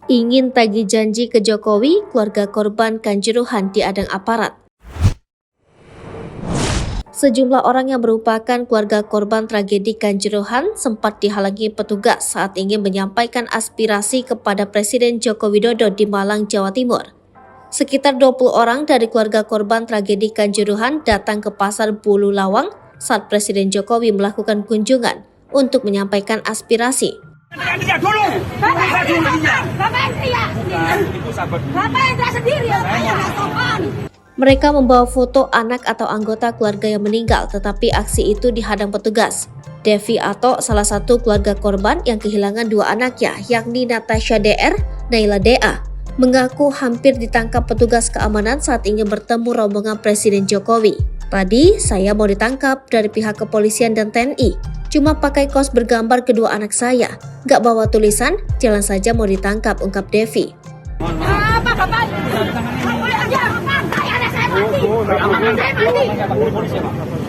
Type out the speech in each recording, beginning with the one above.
Ingin tagih janji ke Jokowi, keluarga korban Kanjuruhan diadang aparat. Sejumlah orang yang merupakan keluarga korban tragedi Kanjuruhan sempat dihalangi petugas saat ingin menyampaikan aspirasi kepada Presiden Joko Widodo di Malang, Jawa Timur. Sekitar 20 orang dari keluarga korban tragedi Kanjuruhan datang ke Pasar Bulu Lawang saat Presiden Jokowi melakukan kunjungan untuk menyampaikan aspirasi. Bapak yang sendiri ya, Mereka membawa foto anak atau anggota keluarga yang meninggal, tetapi aksi itu dihadang petugas. Devi Ato, salah satu keluarga korban yang kehilangan 2 anaknya, yakni Natasha DR, Naila DA, mengaku hampir ditangkap petugas keamanan saat ingin bertemu rombongan Presiden Jokowi. Tadi saya mau ditangkap dari pihak kepolisian dan TNI, cuma pakai kaos bergambar kedua anak saya, gak bawa tulisan, jalan saja mau ditangkap, ungkap Devi.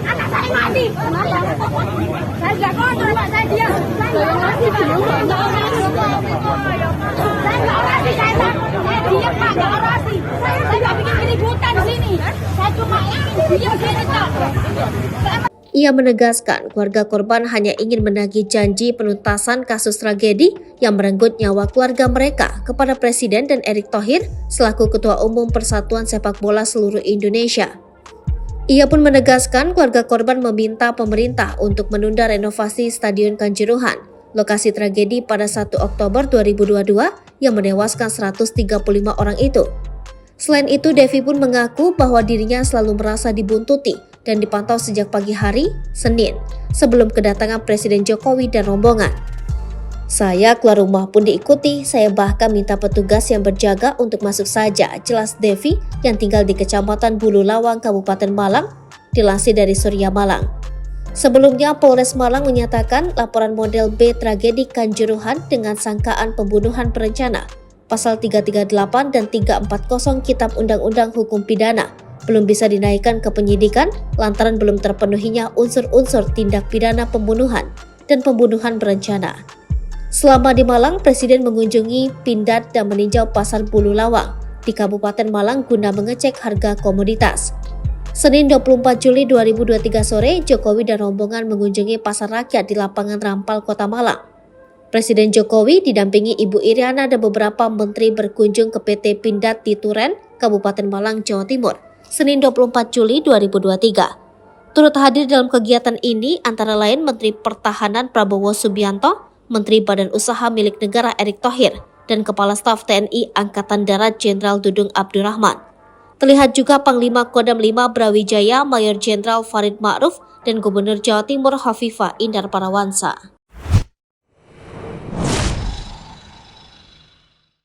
Anak saya mati. Saya nggak kontrol, Pak. Saya diam. Saya nggak orasi, Pak. Saya nggak orasi, saya diam, Pak. Nggak orasi. Saya nggak bikin keributan di sini. Saya cuma diam sini, Pak. Ia menegaskan keluarga korban hanya ingin menagih janji penuntasan kasus tragedi yang merenggut nyawa keluarga mereka kepada Presiden dan Erick Thohir selaku Ketua Umum Persatuan Sepak Bola Seluruh Indonesia. Ia pun menegaskan keluarga korban meminta pemerintah untuk menunda renovasi Stadion Kanjuruhan, lokasi tragedi pada 1 Oktober 2022 yang menewaskan 135 orang itu. Selain itu, Devi pun mengaku bahwa dirinya selalu merasa dibuntuti dan dipantau sejak pagi hari, Senin, sebelum kedatangan Presiden Jokowi dan rombongan. Saya keluar rumah pun diikuti, saya bahkan minta petugas yang berjaga untuk masuk saja, jelas Devi yang tinggal di Kecamatan Bulu Lawang, Kabupaten Malang, dilansir dari Surya Malang. Sebelumnya, Polres Malang menyatakan laporan model B tragedi Kanjuruhan dengan sangkaan pembunuhan berencana, Pasal 338 dan 340 Kitab Undang-Undang Hukum Pidana, belum bisa dinaikkan ke penyidikan lantaran belum terpenuhinya unsur-unsur tindak pidana pembunuhan dan pembunuhan berencana. Selama di Malang, Presiden mengunjungi Pindad dan meninjau Pasar Bulu Lawang di Kabupaten Malang guna mengecek harga komoditas. Senin 24 Juli 2023 sore, Jokowi dan rombongan mengunjungi Pasar Rakyat di Lapangan Rampal, Kota Malang. Presiden Jokowi didampingi Ibu Iriana dan beberapa menteri berkunjung ke PT Pindad di Turen, Kabupaten Malang, Jawa Timur, Senin 24 Juli 2023. Turut hadir dalam kegiatan ini antara lain Menteri Pertahanan Prabowo Subianto, Menteri Badan Usaha Milik Negara Erick Thohir, dan Kepala Staf TNI Angkatan Darat Jenderal Dudung Abdurrahman. Terlihat juga Panglima Kodam 5 Brawijaya Mayor Jenderal Farid Ma'ruf dan Gubernur Jawa Timur Hovifah Indar Parawansa.